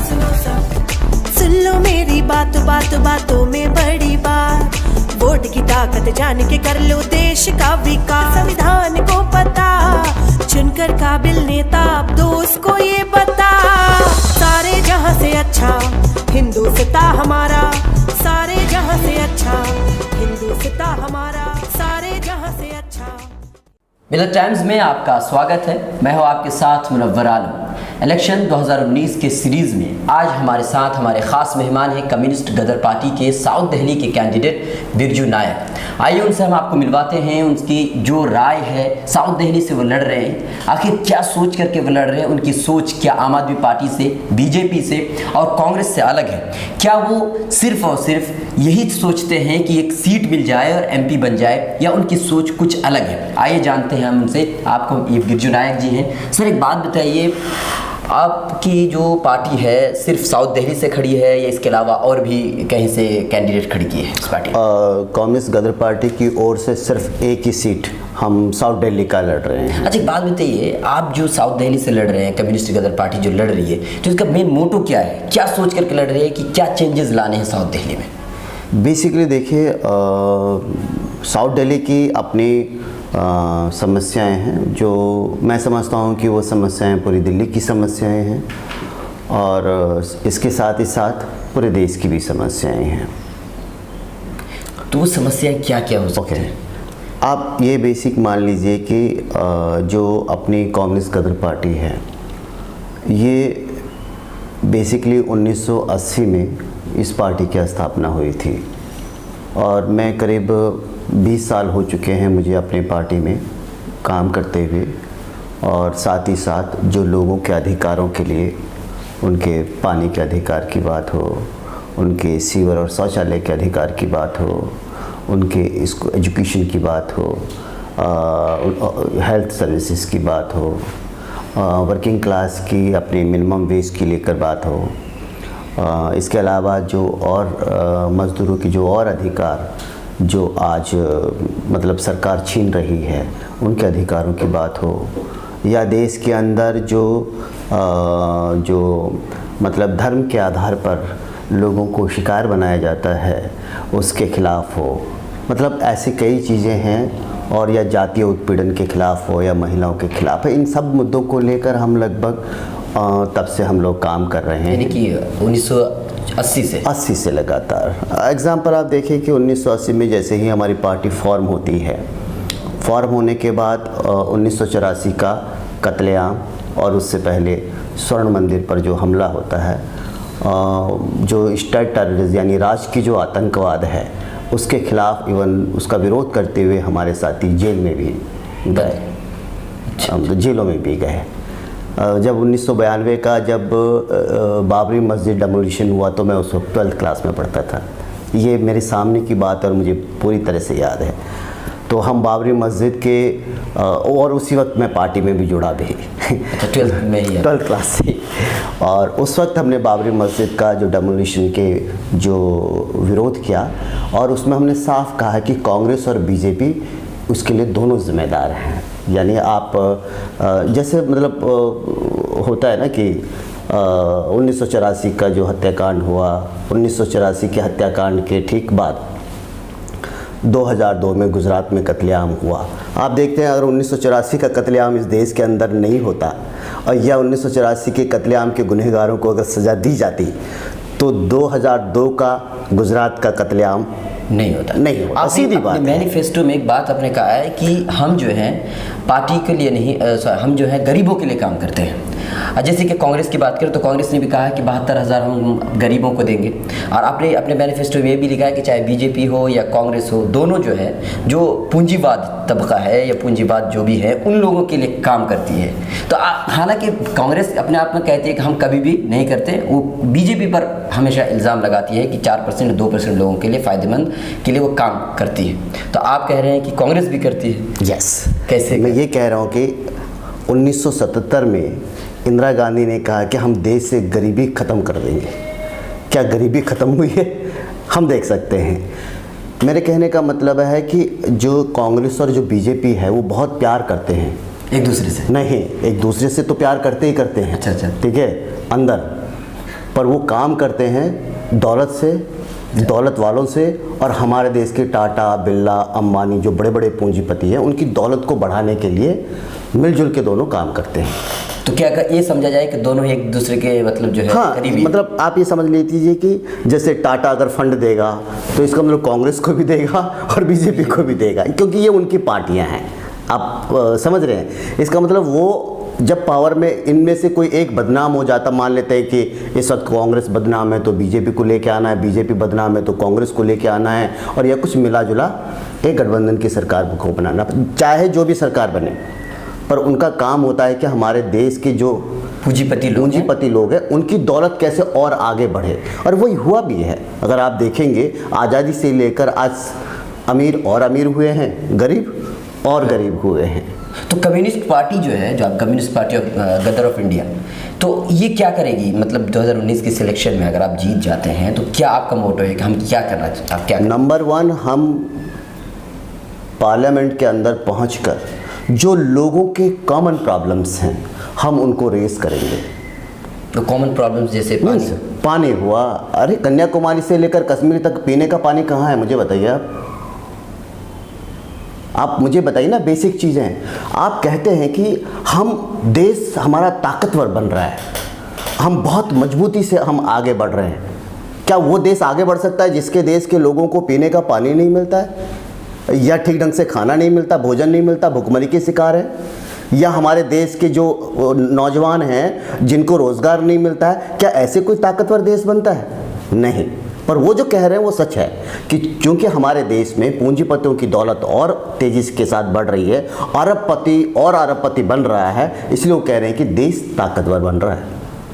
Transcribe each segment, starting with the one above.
सुन लो मेरी बात बातों में बड़ी बात, वोट की ताकत जान के कर लो देश का विकास। संविधान को पता, चुनकर काबिल नेता अब दोस्त को ये बता। सारे जहां से अच्छा हिंदुस्तान हमारा, सारे जहां से अच्छा हिंदुस्तान हमारा, सारे जहां से अच्छा। मिलत टाइम्स में आपका स्वागत है। मैं हूं आपके साथ मुनव्वर आलम। इलेक्शन 2019 के सीरीज़ में आज हमारे साथ हमारे ख़ास मेहमान हैं कम्युनिस्ट गदर पार्टी के साउथ दिल्ली के कैंडिडेट बिरजू नायक। आइए उनसे हम आपको मिलवाते हैं, उनकी जो राय है, साउथ दिल्ली से वो लड़ रहे हैं, आखिर क्या सोच करके वो लड़ रहे हैं, उनकी सोच क्या आम आदमी पार्टी से, बीजेपी से और कांग्रेस से अलग है। क्या वो सिर्फ और सिर्फ यही सोचते हैं कि एक सीट मिल जाए और एमपी बन जाए, या उनकी सोच कुछ अलग है? आइए जानते हैं हम उनसे। आपको ये बिरजू नायक जी हैं। सर एक बात बताइए, आपकी जो पार्टी है सिर्फ साउथ दिल्ली से खड़ी है या इसके अलावा और भी कहीं से कैंडिडेट खड़ी की है इस पार्टी? कम्युनिस्ट गदर पार्टी की ओर से सिर्फ एक ही सीट हम साउथ दिल्ली का लड़ रहे हैं। अच्छा एक बात बताइए, आप जो साउथ दिल्ली से लड़ रहे हैं, कम्युनिस्ट गदर पार्टी जो लड़ रही है, तो इसका मेन मोटो क्या है? क्या सोच करके लड़ रही है कि क्या चेंजेस लाने हैं साउथ दिल्ली में? बेसिकली देखिए, साउथ दिल्ली की अपनी समस्याएं हैं, जो मैं समझता हूं कि वो समस्याएं पूरी दिल्ली की समस्याएं हैं और इसके साथ ही साथ पूरे देश की भी समस्याएं हैं। तो वो समस्याएं क्या क्या हो सकती हैं? आप ये बेसिक मान लीजिए कि जो अपनी कम्युनिस्ट गदर पार्टी है, ये बेसिकली 1980 में इस पार्टी की स्थापना हुई थी और मैं करीब 20 साल हो चुके हैं मुझे अपनी पार्टी में काम करते हुए, और साथ ही साथ जो लोगों के अधिकारों के लिए, उनके पानी के अधिकार की बात हो, उनके सीवर और शौचालय के अधिकार की बात हो, उनके इसको एजुकेशन की बात हो, हेल्थ सर्विसेज की बात हो, वर्किंग क्लास की अपनी मिनिमम वेज की लेकर बात हो, इसके अलावा जो और मज़दूरों की जो और अधिकार जो आज मतलब सरकार छीन रही है, उनके अधिकारों की बात हो, या देश के अंदर जो मतलब धर्म के आधार पर लोगों को शिकार बनाया जाता है, उसके खिलाफ़ हो। मतलब ऐसी कई चीज़ें हैं, और या जातीय उत्पीड़न के खिलाफ़ हो या महिलाओं के खिलाफ़ है। इन सब मुद्दों को लेकर हम लगभग तब से हम लोग काम कर रहे हैं, यानी कि 1980 से लगातार। एग्ज़ाम्पल आप देखिए कि 1980 में जैसे ही हमारी पार्टी फॉर्म होती है, फॉर्म होने के बाद 1984 का कत्लेआम और उससे पहले स्वर्ण मंदिर पर जो हमला होता है, जो स्टेट टेररिज्म यानी राष्ट्र की जो आतंकवाद है, उसके खिलाफ इवन उसका विरोध करते हुए हमारे साथी जेल में भी गए, जेलों में भी गए। जब 1992 का जब बाबरी मस्जिद डेमोलिशन हुआ तो मैं उस वक्त 12th क्लास में पढ़ता था। ये मेरे सामने की बात और मुझे पूरी तरह से याद है। तो हम बाबरी मस्जिद के और उसी वक्त मैं पार्टी में भी जुड़ा भी 12th में ही 12th क्लास से, और उस वक्त हमने बाबरी मस्जिद का जो डेमोलिशन के जो विरोध किया, और उसमें हमने साफ कहा कि कांग्रेस और बीजेपी उसके लिए दोनों जिम्मेदार हैं। यानी आप जैसे मतलब होता है ना कि 1984 का जो हत्याकांड हुआ, 1984 के हत्याकांड के ठीक बाद 2002 में गुजरात में कत्लेआम हुआ। आप देखते हैं, अगर 1984 का कत्लेआम इस देश के अंदर नहीं होता और या 1984 के कत्लेआम के गुनहगारों को अगर सज़ा दी जाती, तो 2002 का गुजरात का कत्लेआम नहीं होता। सीधी बात। मैनिफेस्टो में एक बात आपने कहा है कि हम जो हैं पार्टी के लिए नहीं, हम जो है गरीबों के लिए काम करते हैं। जैसे कि कांग्रेस की बात करें तो कांग्रेस ने भी कहा है कि 72,000 हम गरीबों को देंगे, और आपने अपने मैनिफेस्टो में ये भी लिखा है कि चाहे बीजेपी हो या कांग्रेस हो, दोनों जो है जो पूंजीवाद तबका है या पूंजीवाद जो भी है, उन लोगों के लिए काम करती है। तो हालांकि कांग्रेस अपने आप में कहती है कि हम कभी भी नहीं करते, वो बीजेपी पर हमेशा इल्ज़ाम लगाती है कि 4% 2% लोगों के लिए फ़ायदेमंद के लिए वो काम करती है। तो आप कह रहे हैं कि कांग्रेस भी करती है? यस। कैसे? मैं ये कह रहा हूँ कि 1977 में इंदिरा गांधी ने कहा कि हम देश से गरीबी ख़त्म कर देंगे। क्या गरीबी ख़त्म हुई है? हम देख सकते हैं। मेरे कहने का मतलब है कि जो कांग्रेस और जो बीजेपी है वो बहुत प्यार करते हैं एक दूसरे से। नहीं, एक दूसरे से तो प्यार करते ही करते हैं। अच्छा। ठीक है, अंदर, पर वो काम करते हैं दौलत से, दौलत वालों से, और हमारे देश के टाटा, बिरला, अंबानी जो बड़े बड़े पूंजीपति हैं उनकी दौलत को बढ़ाने के लिए मिलजुल के दोनों काम करते हैं। तो क्या ये समझा जाए कि दोनों ही एक दूसरे के मतलब जो है हाँ, करीबी? मतलब आप ये समझ लीजिए कि जैसे टाटा अगर फंड देगा तो इसका मतलब कांग्रेस को भी देगा और बीजेपी को भी देगा, क्योंकि ये उनकी पार्टियां हैं। आप समझ रहे हैं? इसका मतलब वो जब पावर में इनमें से कोई एक बदनाम हो जाता, मान लेते हैं कि इस वक्त कांग्रेस बदनाम है तो बीजेपी को लेके आना है, बीजेपी बदनाम है तो कांग्रेस को लेके आना है, और यह कुछ मिला जुला एक गठबंधन की सरकार को बनाना, चाहे जो भी सरकार बने। पर उनका काम होता है कि हमारे देश के जो पूंजीपति लोग हैं उनकी दौलत कैसे और आगे बढ़े, और वही हुआ भी है। अगर आप देखेंगे आज़ादी से लेकर आज अमीर और अमीर हुए हैं, गरीब और गरीब हुए हैं। तो कम्युनिस्ट पार्टी जो है, जो आप communist party of Ghadar of India, तो ये क्या करेगी? मतलब 2019 के सिलेक्शन में अगर आप जीत जाते हैं तो क्या आपका मोटो है कि हम क्या करना चाहते हैं? आप क्या नंबर 1, हम पार्लियामेंट के अंदर पहुंचकर जो लोगों के कॉमन प्रॉब्लम्स हैं हम उनको रेस करेंगे। तो कॉमन प्रॉब्लम्स जैसे पानी हुआ, अरे कन्याकुमारी से लेकर कश्मीर तक पीने का पानी कहाँ है मुझे बताइए। आप मुझे बताइए ना, बेसिक चीज़ें। आप कहते हैं कि हम देश हमारा ताकतवर बन रहा है, हम बहुत मजबूती से हम आगे बढ़ रहे हैं। क्या वो देश आगे बढ़ सकता है जिसके देश के लोगों को पीने का पानी नहीं मिलता है, या ठीक ढंग से खाना नहीं मिलता, भोजन नहीं मिलता, भुखमरी के शिकार है, या हमारे देश के जो नौजवान हैं जिनको रोज़गार नहीं मिलता है? क्या ऐसे कोई ताकतवर देश बनता है? नहीं। पर वो जो कह रहे हैं वो सच है कि चूंकि हमारे देश में पूंजीपतियों की दौलत और तेज़ी के साथ बढ़ रही है, अरबपति और अरबपति बन रहा है, इसलिए वो कह रहे हैं कि देश ताकतवर बन रहा है।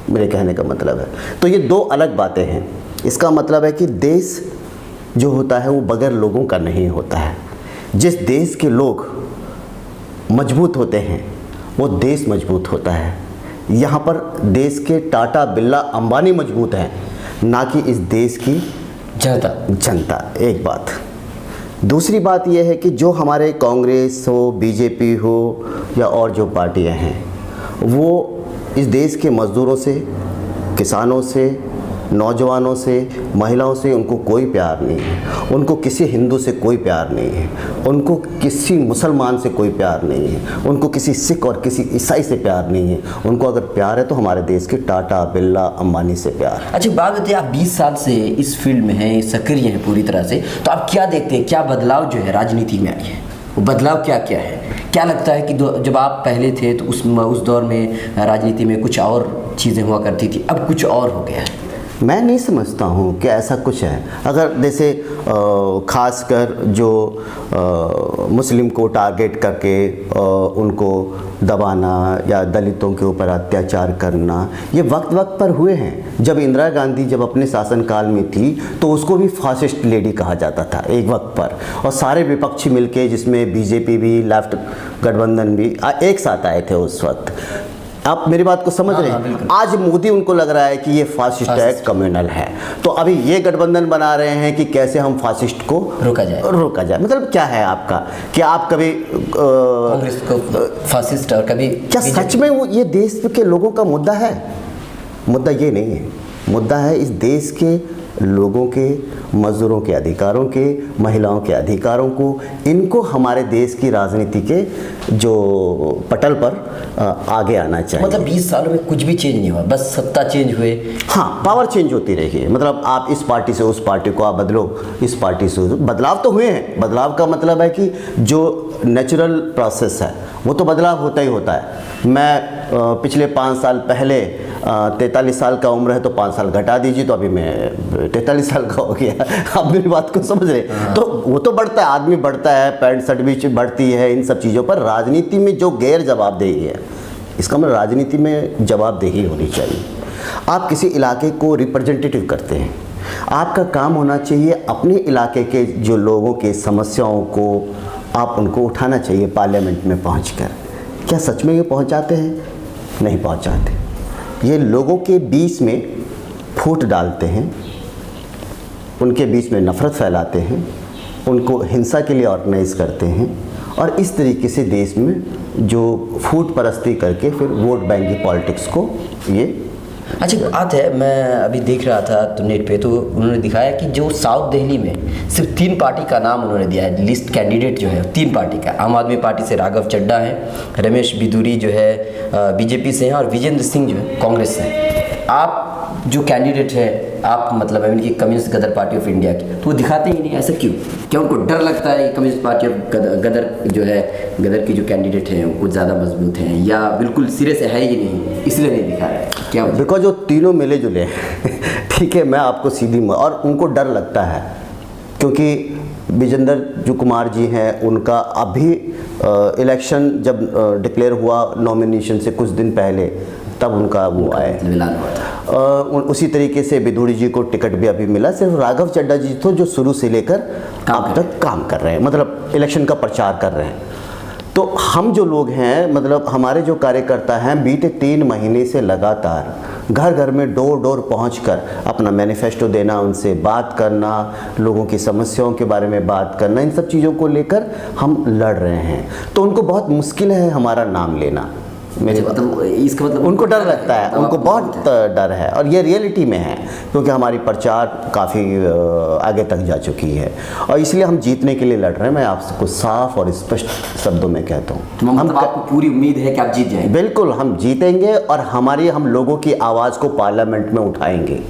मेरे कहने का मतलब है, तो ये दो अलग बातें हैं। इसका मतलब है कि देश जो होता है वो बगैर लोगों का नहीं होता है। जिस देश के लोग मजबूत होते हैं वो देश मजबूत होता है। यहाँ पर देश के टाटा, बिरला, अंबानी मजबूत हैं, ना कि इस देश की जनता। एक बात। दूसरी बात यह है कि जो हमारे कांग्रेस हो, बीजेपी हो या और जो पार्टियां हैं, वो इस देश के मज़दूरों से, किसानों से, नौजवानों से, महिलाओं से उनको कोई प्यार नहीं है। उनको किसी हिंदू से कोई प्यार नहीं है, उनको किसी मुसलमान से कोई प्यार नहीं है, उनको किसी सिख और किसी ईसाई से प्यार नहीं है। उनको अगर प्यार है तो हमारे देश के टाटा, बिरला, अंबानी से प्यार। अच्छा, बात बताइए, आप 20 साल से इस फील्ड में हैं, सक्रिय हैं पूरी तरह से, तो आप क्या देखते हैं, क्या बदलाव जो है राजनीति में आई है? वो बदलाव क्या क्या है? क्या लगता है कि जब आप पहले थे तो उस दौर में राजनीति में कुछ और चीज़ें हुआ करती थी, अब कुछ और हो गया है? मैं नहीं समझता हूँ कि ऐसा कुछ है। अगर जैसे खासकर जो मुस्लिम को टारगेट करके उनको दबाना या दलितों के ऊपर अत्याचार करना, ये वक्त वक्त पर हुए हैं। जब इंदिरा गांधी जब अपने शासनकाल में थी तो उसको भी फासिस्ट लेडी कहा जाता था एक वक्त पर, और सारे विपक्षी मिलके, जिसमें बीजेपी भी, लेफ्ट गठबंधन भी एक साथ आए थे उस वक्त। आप मेरी बात को समझ रहे हैं? आज मोदी उनको लग रहा है कि ये फासिस्ट है, कम्युनल है, तो अभी ये गठबंधन बना रहे हैं कि कैसे हम फासिस्ट को रोका जाए। मतलब क्या है आपका कि आप कभी कांग्रेस को फासिस्ट और कभी क्या सच में वो ये देश के लोगों का मुद्दा है? मुद्दा ये नहीं है। मुद्दा है इस देश के लोगों के, मजदूरों के अधिकारों के, महिलाओं के अधिकारों को, इनको हमारे देश की राजनीति के जो पटल पर आगे आना चाहिए। मतलब 20 सालों में कुछ भी चेंज नहीं हुआ, बस सत्ता चेंज हुए। हाँ, पावर चेंज होती रही है। मतलब आप इस पार्टी से उस पार्टी को आप बदलो, इस पार्टी से बदलाव तो हुए हैं। बदलाव का मतलब है कि जो नेचुरल प्रोसेस है वो तो बदलाव होता ही होता है। मैं पिछले 5 साल पहले 43 साल का उम्र है तो 5 साल घटा दीजिए तो अभी मैं 43 साल का हो गया। आप मेरी बात को समझ रहे? तो वो तो बढ़ता है, आदमी बढ़ता है, पैंट शर्ट भी बढ़ती है, इन सब चीज़ों पर राजनीति में जो गैर जवाबदेही है, इसका मतलब राजनीति में जवाबदेही होनी चाहिए। आप किसी इलाके को रिप्रेजेंटेटिव करते हैं, आपका काम होना चाहिए अपने इलाके के जो लोगों के समस्याओं को आप उनको उठाना चाहिए पार्लियामेंट में पहुंचकर। क्या सच में ये पहुंचाते हैं? नहीं पहुंचाते। ये लोगों के बीच में फूट डालते हैं, उनके बीच में नफ़रत फैलाते हैं, उनको हिंसा के लिए ऑर्गेनाइज करते हैं, और इस तरीके से देश में जो फूट परस्ती करके फिर वोट बैंक की पॉलिटिक्स को ये अच्छा, बात है, मैं अभी देख रहा था तो नेट पे, तो उन्होंने दिखाया कि जो साउथ दिल्ली में सिर्फ 3 पार्टी का नाम उन्होंने दिया है, लिस्ट कैंडिडेट जो है 3 पार्टी का। आम आदमी पार्टी से राघव चड्ढा है, रमेश बिधूरी जो है बीजेपी से हैं, और विजेंद्र सिंह जो है कांग्रेस से हैं। आप जो कैंडिडेट है, आप मतलब है इनकी communist Ghadar party of India की, तो वो दिखाते ही नहीं, ऐसा क्यों? क्या उनको डर लगता है कि कम्युनिस्ट पार्टी ऑफ गदर जो है, गदर की जो कैंडिडेट हैं वो कुछ ज़्यादा मजबूत हैं, या बिल्कुल सिरे से है ही नहीं इसलिए नहीं दिखा रहा है? क्या बिकॉज जो तीनों मिले जुले हैं ठीक है, मैं आपको सीधी और उनको डर लगता है क्योंकि विजेंद्र जो कुमार जी हैं, उनका अभी इलेक्शन जब डिक्लेयर हुआ नॉमिनेशन से कुछ दिन पहले, तब उनका वो आए ऐलान हुआ था। उसी तरीके से बिधूरी जी को टिकट भी अभी मिला। सिर्फ राघव चड्ढा जी तो जो शुरू से लेकर अब तक काम कर रहे हैं, मतलब इलेक्शन का प्रचार कर रहे हैं। तो हम जो लोग हैं, मतलब हमारे जो कार्यकर्ता हैं, बीते 3 महीने से लगातार घर घर में डोर डोर पहुंचकर अपना मैनिफेस्टो देना, उनसे बात करना, लोगों की समस्याओं के बारे में बात करना, इन सब चीज़ों को लेकर हम लड़ रहे हैं। तो उनको बहुत मुश्किल है हमारा नाम लेना। मेरे मतलब इसका मतलब उनको डर लगता है, उनको बहुत डर है, और ये रियलिटी में है क्योंकि हमारी प्रचार काफ़ी आगे तक जा चुकी है और इसलिए हम जीतने के लिए लड़ रहे हैं। मैं आपको साफ और स्पष्ट शब्दों में कहता हूँ, तो मतलब आपको पूरी उम्मीद है कि आप जीत जाएंगे? बिल्कुल, हम जीतेंगे और हम लोगों की आवाज़ को पार्लियामेंट में उठाएंगे।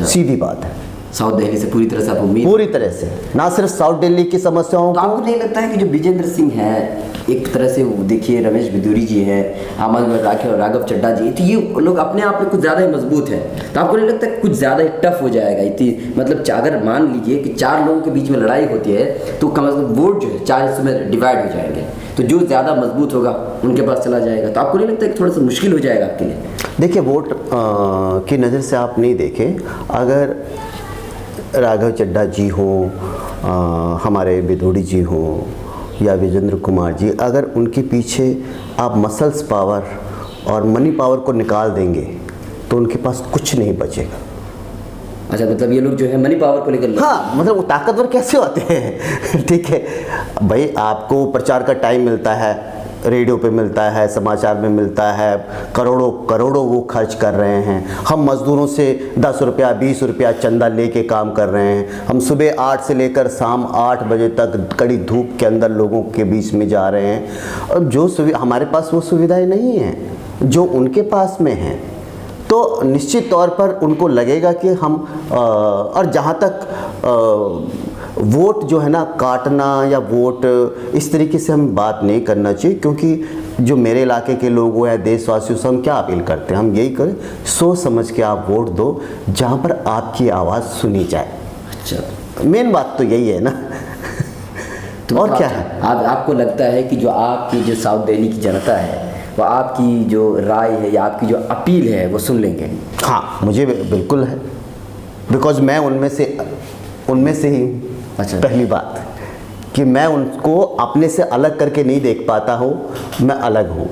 सीधी बात है। साउथ दिल्ली से पूरी तरह से आप उम्मीद? पूरी तरह से, ना सिर्फ साउथ दिल्ली की समस्याओं तो आपको नहीं लगता है कि जो विजेंद्र सिंह है, एक तरह से देखिए रमेश बिधूरी जी हैं, राघव चड्ढा जी, तो ये लोग अपने आप में कुछ ज़्यादा ही मजबूत है, तो आपको नहीं लगता कुछ ज़्यादा ही टफ हो जाएगा? इतनी मतलब अगर मान लीजिए कि 4 लोगों के बीच में लड़ाई होती है तो कम से कम वोट जो है 4 हिस्सों में डिवाइड हो जाएंगे, तो जो ज़्यादा मजबूत होगा उनके पास चला जाएगा। तो आपको नहीं लगता कि थोड़ा सा मुश्किल हो जाएगा आपके लिए? देखिए, वोट की नज़र से आप नहीं देखें, अगर राघव चड्ढा जी हो, हमारे बिधूरी जी हो या विजेंद्र कुमार जी, अगर उनके पीछे आप मसल्स पावर और मनी पावर को निकाल देंगे तो उनके पास कुछ नहीं बचेगा। अच्छा, मतलब ये लोग जो है मनी पावर को लेकर, हाँ, मतलब वो ताकतवर कैसे होते हैं ठीक है भाई, आपको प्रचार का टाइम मिलता है, रेडियो पे मिलता है, समाचार में मिलता है, करोड़ों करोड़ों वो खर्च कर रहे हैं। हम मज़दूरों से 10 रुपया 20 रुपया चंदा लेके काम कर रहे हैं। हम सुबह 8 से लेकर शाम 8 बजे तक कड़ी धूप के अंदर लोगों के बीच में जा रहे हैं, और जो हमारे पास वो सुविधाएं नहीं हैं जो उनके पास में हैं। तो निश्चित तौर पर उनको लगेगा कि हम और जहाँ तक वोट जो है ना काटना या वोट इस तरीके से हम बात नहीं करना चाहिए, क्योंकि जो मेरे इलाके के लोग वो है, देशवासियों से हम क्या अपील करते हैं, हम यही करें, सोच समझ के आप वोट दो जहाँ पर आपकी आवाज़ सुनी जाए। अच्छा, मेन बात तो यही है ना तो और क्या है? आपको लगता है कि जो आपकी जो साउथ दिल्ली की जनता है वो आपकी जो राय है या आपकी जो अपील है वो सुन लेंगे? हाँ, मुझे बिल्कुल है, बिकॉज मैं उनमें से ही हूँ। अच्छा, पहली बात कि मैं उनको अपने से अलग करके नहीं देख पाता हूँ, मैं अलग हूँ,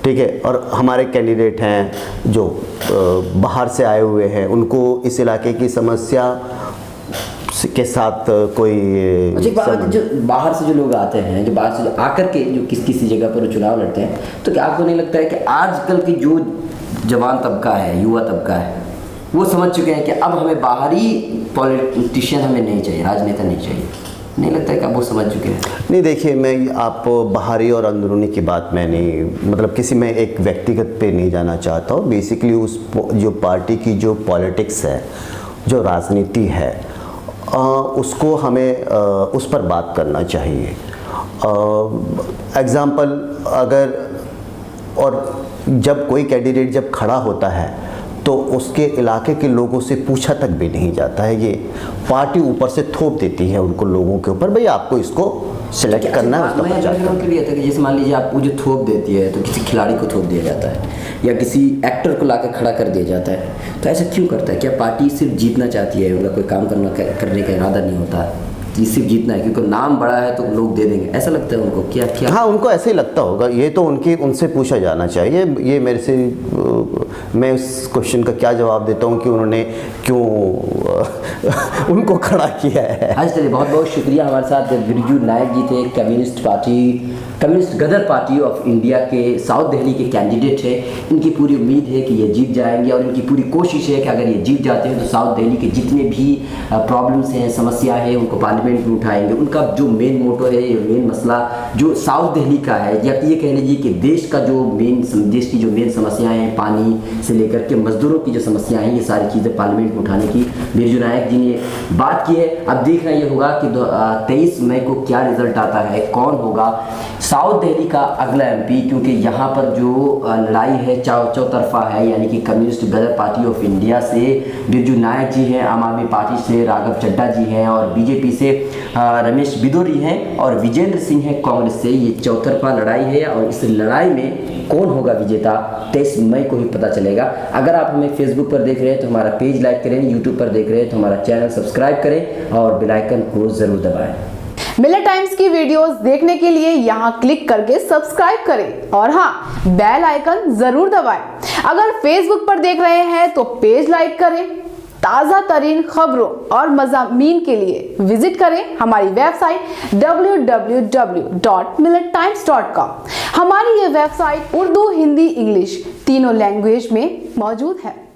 ठीक है। और हमारे कैंडिडेट हैं जो बाहर से आए हुए हैं, उनको इस इलाके की समस्या के साथ कोई जो बाहर से जो लोग आते हैं, जो बाहर से जो आकर के जो किसी जगह पर चुनाव लड़ते हैं, तो क्या आपको नहीं लगता है कि आजकल की जो जवान तबका है, युवा तबका है, वो समझ चुके हैं कि अब हमें बाहरी पॉलिटिशियन हमें नहीं चाहिए, राजनेता नहीं चाहिए? नहीं लगता है कि आप वो समझ चुके हैं? नहीं, देखिए, मैं आप बाहरी और अंदरूनी की बात मैं नहीं, मतलब किसी में एक व्यक्तिगत पे नहीं जाना चाहता हूँ। बेसिकली उस जो पार्टी की जो पॉलिटिक्स है, जो राजनीति है, उसको हमें उस पर बात करना चाहिए। एग्ज़ाम्पल अगर, और जब कोई कैंडिडेट जब खड़ा होता है तो उसके इलाके के लोगों से पूछा तक भी नहीं जाता है, ये पार्टी ऊपर से थोप देती है उनको लोगों के ऊपर, भाई आपको इसको सिलेक्ट करना है, उसका प्रचार करना है। जैसे मान लीजिए आपको जो थोप देती है तो किसी खिलाड़ी को थोप दिया जाता है या किसी एक्टर को लाकर खड़ा कर दिया जाता है, तो ऐसा क्यों करता है? क्या पार्टी सिर्फ जीतना चाहती है, उनका कोई काम करने का इरादा नहीं होता है, सिर्फ जीतना है क्योंकि नाम बड़ा है तो लोग दे देंगे, ऐसा लगता है उनको? क्या? हाँ, उनको ऐसे ही लगता होगा, ये तो उनसे पूछा जाना चाहिए, ये मेरे से मैं उस क्वेश्चन का क्या जवाब देता हूँ कि उन्होंने क्यों उनको खड़ा किया है। हाँ चलिए, बहुत बहुत शुक्रिया। हमारे साथ बिरजू नायक जी थे, communist Ghadar party of India के साउथ दिल्ली के कैंडिडेट है। इनकी पूरी उम्मीद है कि ये जीत जाएंगे और इनकी पूरी कोशिश है कि अगर ये जीत जाते हैं तो साउथ दिल्ली के जितने भी प्रॉब्लम्स हैं, समस्या है, उनको पार्लियामेंट में उठाएंगे। उनका जो मेन मोटो है, ये मेन मसला जो साउथ दिल्ली का है, या ये कह लीजिए कि देश की जो मेन समस्याएं हैं, पानी से लेकर के मजदूरों की जो समस्याएं हैं, ये सारी चीज़ें पार्लियामेंट में उठाने की बिरजू नायक जी ने बात की है। अब देखना ये होगा कि 23 मई को क्या रिजल्ट आता है, कौन होगा साउथ दिल्ली का अगला एमपी, क्योंकि यहाँ पर जो लड़ाई है चौतरफा है, यानी कि communist Ghadar party of India से बिरजू नायक जी हैं, आम आदमी पार्टी से राघव चड्ढा जी हैं और बीजेपी से रमेश बिदोरी हैं और विजेंद्र सिंह हैं कांग्रेस से। ये चौतरफा लड़ाई है और इस लड़ाई में कौन होगा विजेता 23 मई को ही पता चलेगा। अगर आप हमें फेसबुक पर देख रहे हैं तो हमारा पेज लाइक करें, यूट्यूब पर देख रहे हैं तो हमारा चैनल सब्सक्राइब करें और बेल आइकन को जरूर दबाएं। मिलत टाइम्स की वीडियोस देखने के लिए यहाँ क्लिक करके सब्सक्राइब करें और हाँ, बेल आइकन जरूर दबाएं। अगर फेसबुक पर देख रहे हैं तो पेज लाइक करें। ताज़ा तरीन खबरों और मज़ामीन के लिए विजिट करें हमारी वेबसाइट www.millettimes.com। हमारी ये वेबसाइट उर्दू, हिंदी, इंग्लिश तीनों लैंग्वेज में मौजूद है।